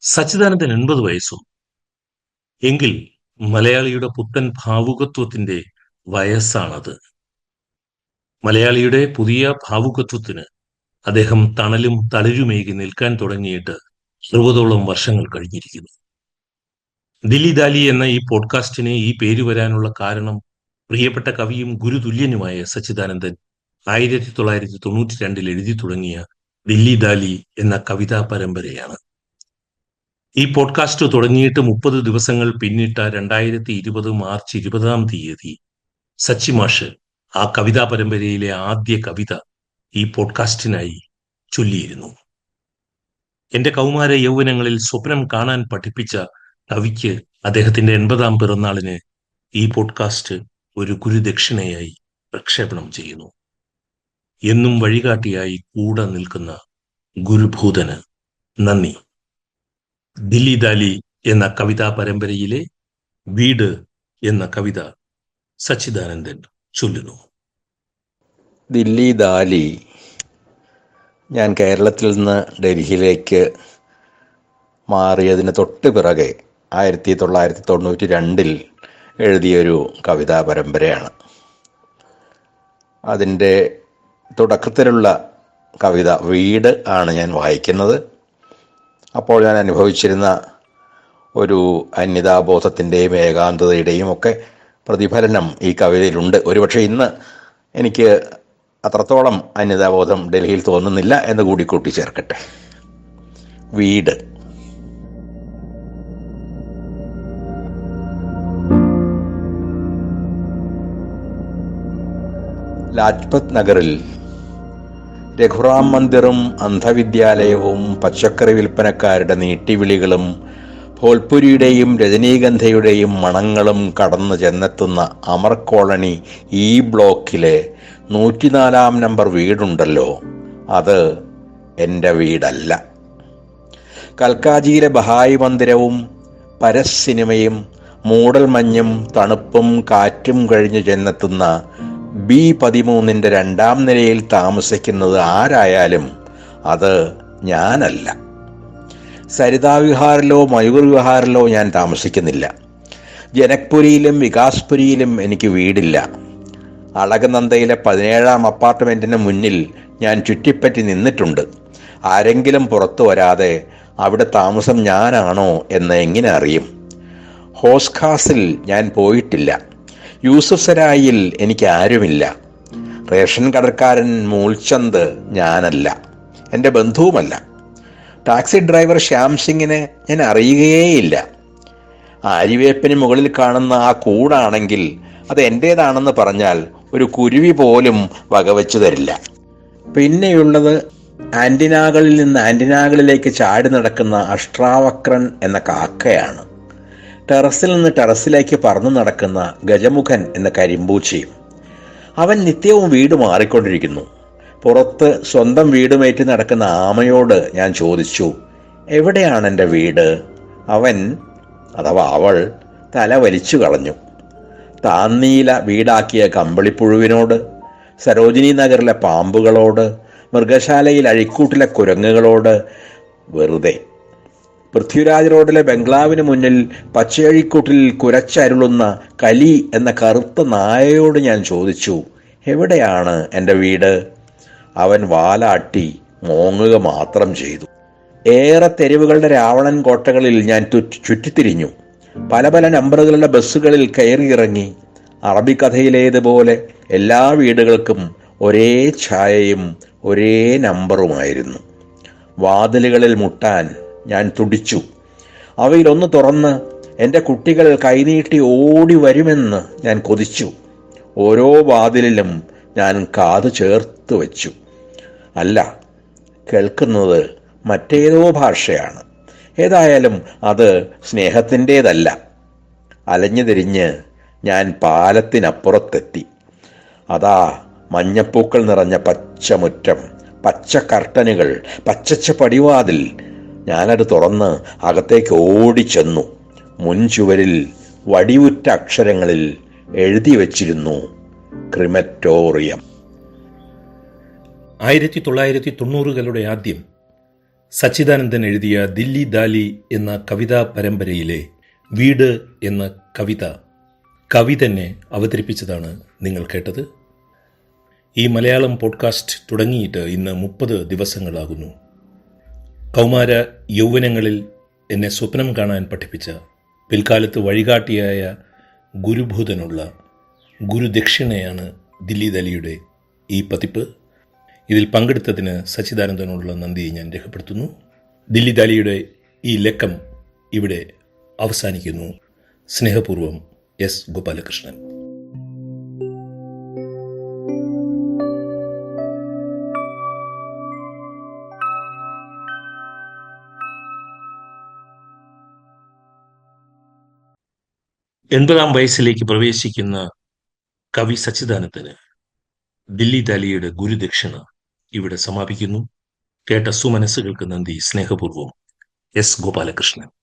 സച്ചിദാനന്ദൻ 80 വയസ്സും. എങ്കിൽ മലയാളിയുടെ പുത്തൻ ഭാവുകത്വത്തിന്റെ വയസ്സാണത്. മലയാളിയുടെ പുതിയ ഭാവുകത്വത്തിന് അദ്ദേഹം തണലും തളിരുമേകി നിൽക്കാൻ തുടങ്ങിയിട്ട് 60ഓളം വർഷങ്ങൾ കഴിഞ്ഞിരിക്കുന്നു. ദില്ലി ദാലി എന്ന ഈ പോഡ്കാസ്റ്റിന് ഈ പേര് വരാനുള്ള കാരണം പ്രിയപ്പെട്ട കവിയും ഗുരുതുല്യനുമായ സച്ചിദാനന്ദൻ 1992 എഴുതി തുടങ്ങിയ ദില്ലി ദാലി എന്ന കവിതാ പരമ്പരയാണ്. ഈ പോഡ്കാസ്റ്റ് തുടങ്ങിയിട്ട് 30 ദിവസങ്ങൾ പിന്നിട്ട 2020 മാർച്ച് 20 സച്ചി മാഷ് ആ കവിതാ പരമ്പരയിലെ ആദ്യ കവിത ഈ പോഡ്കാസ്റ്റിനായി ചൊല്ലിയിരുന്നു. എന്റെ കൗമാര യൗവനങ്ങളിൽ സ്വപ്നം കാണാൻ പഠിപ്പിച്ച കവിക്ക് അദ്ദേഹത്തിന്റെ 80ാം പിറന്നാളിന് ഈ പോഡ്കാസ്റ്റ് ഒരു ഗുരുദക്ഷിണയായി പ്രക്ഷേപണം ചെയ്യുന്നു. എന്നും വഴികാട്ടിയായി കൂടെ നിൽക്കുന്ന ഗുരുഭൂതന് നന്ദി. ദില്ലി ദാലി എന്ന കവിതാ പരമ്പരയിലെ വീട് എന്ന കവിത സച്ചിദാനന്ദൻ ചൊല്ലുന്നു. ദില്ലി ദാലി ഞാൻ കേരളത്തിൽ നിന്ന് ഡൽഹിയിലേക്ക് മാറിയതിന് തൊട്ട് പിറകെ 1992 എഴുതിയൊരു കവിതാ പരമ്പരയാണ്. അതിൻ്റെ തുടക്കത്തിലുള്ള കവിത വീട് ആണ് ഞാൻ വായിക്കുന്നത്. അപ്പോൾ ഞാൻ അനുഭവിച്ചിരുന്ന ഒരു അന്യതാബോധത്തിൻ്റെയും ഏകാന്തതയുടെയും ഒക്കെ പ്രതിഫലനം ഈ കവിതയിലുണ്ട്. ഒരുപക്ഷെ ഇന്ന് എനിക്ക് അത്രത്തോളം അന്യതാബോധം ഡൽഹിയിൽ തോന്നുന്നില്ല എന്ന് കൂടി കൂട്ടിച്ചേർക്കട്ടെ. വീട്. ലാജ്പത് നഗറിൽ രഘുറാം മന്ദിറും അന്ധവിദ്യാലയവും പച്ചക്കറി വിൽപ്പനക്കാരുടെ നീട്ടിവിളികളും ഭോൽപുരിയുടെയും രജനീഗന്ധയുടെയും മണങ്ങളും കടന്നു ചെന്നെത്തുന്ന അമർ കോളനി ഈ ബ്ലോക്കിലെ 104-ാം നമ്പർ വീടുണ്ടല്ലോ, അത് എൻ്റെ വീടല്ല. കൽക്കാജിയിലെ ബഹായി മന്ദിരവും പരസ് സിനിമയും മൂടൽമഞ്ഞും തണുപ്പും കാറ്റും കഴിഞ്ഞു ചെന്നെത്തുന്ന B13 2ാം നിലയിൽ താമസിക്കുന്നത് ആരായാലും അത് ഞാനല്ല. സരിതാ വിഹാറിലോ മയൂർ വിഹാറിലോ ഞാൻ താമസിക്കുന്നില്ല. ജനക്പുരിയിലും വികാസ്പുരിയിലും എനിക്ക് വീടില്ല. അളകനന്ദയിലെ 17ാം അപ്പാർട്ട്മെൻറ്റിന് മുന്നിൽ ഞാൻ ചുറ്റിപ്പറ്റി നിന്നിട്ടുണ്ട്. ആരെങ്കിലും പുറത്തു വരാതെ അവിടെ താമസം ഞാനാണോ എന്ന് എങ്ങനെ അറിയും? ഹോസ്ഖാസിൽ ഞാൻ പോയിട്ടില്ല. യൂസുഫ് സരായിൽ എനിക്ക് ആരുമില്ല. റേഷൻ കടക്കാരൻ മൂൾചന്ദ് ഞാനല്ല, എൻ്റെ ബന്ധുവുമല്ല. ടാക്സി ഡ്രൈവർ ശ്യാം സിംഗിനെ ഞാൻ അറിയുകയേയില്ല. ആര്യവേപ്പിന് മുകളിൽ കാണുന്ന ആ കൂടാണെങ്കിൽ അത് എൻ്റേതാണെന്ന് പറഞ്ഞാൽ ഒരു കുരുവി പോലും വകവെച്ചു തരില്ല. പിന്നെയുള്ളത് ആൻറ്റിനാകളിൽ നിന്ന് ആൻറ്റിനാകളിലേക്ക് ചാടി നടക്കുന്ന അഷ്ട്രാവക്രൻ എന്ന കാക്കയാണ്. ടെറസിൽ നിന്ന് ടെറസിലേക്ക് പറന്നു നടക്കുന്ന ഗജമുഖൻ എന്ന കരിമ്പൂച്ചയും. അവൻ നിത്യവും വീട് മാറിക്കൊണ്ടിരിക്കുന്നു. പുറത്ത് സ്വന്തം വീടുമേറ്റി നടക്കുന്ന ആമയോട് ഞാൻ ചോദിച്ചു, എവിടെയാണ് എൻ്റെ വീട്? അവൻ അഥവാ അവൾ തല വലിച്ചു കളഞ്ഞു. താന്നീല വീടാക്കിയ കമ്പിളിപ്പുഴുവിനോട്, സരോജിനി നഗറിലെ പാമ്പുകളോട്, മൃഗശാലയിൽ അഴിക്കൂട്ടിലെ കുരങ്ങുകളോട് വെറുതെ. പൃഥ്വിരാജ് റോഡിലെ ബംഗ്ലാവിന് മുന്നിൽ പച്ചയഴിക്കൂട്ടിൽ കുരച്ചരുളുന്ന കലി എന്ന കറുത്ത നായയോട് ഞാൻ ചോദിച്ചു, എവിടെയാണ് എൻ്റെ വീട്? അവൻ വാലാട്ടി മോങ്ങുക മാത്രം ചെയ്തു. ഏറെ തെരുവുകളുടെ രാവണൻ കോട്ടകളിൽ ഞാൻ ചുറ്റിത്തിരിഞ്ഞു. പല പല നമ്പറുകളുടെ ബസ്സുകളിൽ കയറിയിറങ്ങി. അറബിക്കഥയിലേതുപോലെ എല്ലാ വീടുകൾക്കും ഒരേ ഛായയും ഒരേ നമ്പറുമായിരുന്നു. വാതിലുകളിൽ മുട്ടാൻ ഞാൻ തുടിച്ചു. അവയിലൊന്ന് തുറന്ന് എൻ്റെ കുട്ടികൾ കൈനീട്ടി ഓടി വരുമെന്ന് ഞാൻ കൊതിച്ചു. ഓരോ വാതിലിലും ഞാൻ കാത് ചേർത്ത് വെച്ചു. അല്ല, കേൾക്കുന്നത് മറ്റേതോ ഭാഷയാണ്. ഏതായാലും അത് സ്നേഹത്തിൻ്റേതല്ല. അലഞ്ഞു തിരിഞ്ഞ് ഞാൻ പാലത്തിനപ്പുറത്തെത്തി. അതാ മഞ്ഞപ്പൂക്കൾ നിറഞ്ഞ പച്ചമുറ്റം, പച്ച കർട്ടനുകൾ, പച്ചച്ച പടിവാതിൽ. ഞാനത് തുറന്ന് അകത്തേക്ക് ഓടിച്ചെന്നു. മുൻചുവരിൽ വടിവുറ്റ അക്ഷരങ്ങളിൽ എഴുതി വച്ചിരുന്നു, ക്രിമറ്റോറിയം. 1990കളുടെ ആദ്യം സച്ചിദാനന്ദൻ എഴുതിയ ദില്ലി ദാലി എന്ന കവിതാ പരമ്പരയിലെ വീട് എന്ന കവി തന്നെ അവതരിപ്പിച്ചതാണ് നിങ്ങൾ കേട്ടത്. ഈ മലയാളം പോഡ്കാസ്റ്റ് തുടങ്ങിയിട്ട് ഇന്ന് 30 ദിവസങ്ങളാകുന്നു. കൗമാര യൗവനങ്ങളിൽ എന്നെ സ്വപ്നം കാണാൻ പഠിപ്പിച്ച, പിൽക്കാലത്ത് വഴികാട്ടിയായ ഗുരുഭൂതനുള്ള ഗുരുദക്ഷിണയാണ് ദില്ലി ദാലിയുടെ ഈ പതിപ്പ്. ഇതിൽ പങ്കെടുത്തതിന് സച്ചിദാനന്ദനോടുള്ള നന്ദി ഞാൻ രേഖപ്പെടുത്തുന്നു. ദില്ലി ദാലിയുടെ ഈ ലക്കം ഇവിടെ അവസാനിക്കുന്നു. സ്നേഹപൂർവം, എസ് ഗോപാലകൃഷ്ണൻ. എൺപതാം വയസ്സിലേക്ക് പ്രവേശിക്കുന്ന കവി സച്ചിദാനന്ദന് ദില്ലി ദാലിയുടെ ഗുരുദക്ഷിണ ഇവിടെ സമാപിക്കുന്നു. കേട്ട സുമനസ്സുകൾക്ക് നന്ദി. സ്നേഹപൂർവം, എസ് ഗോപാലകൃഷ്ണൻ.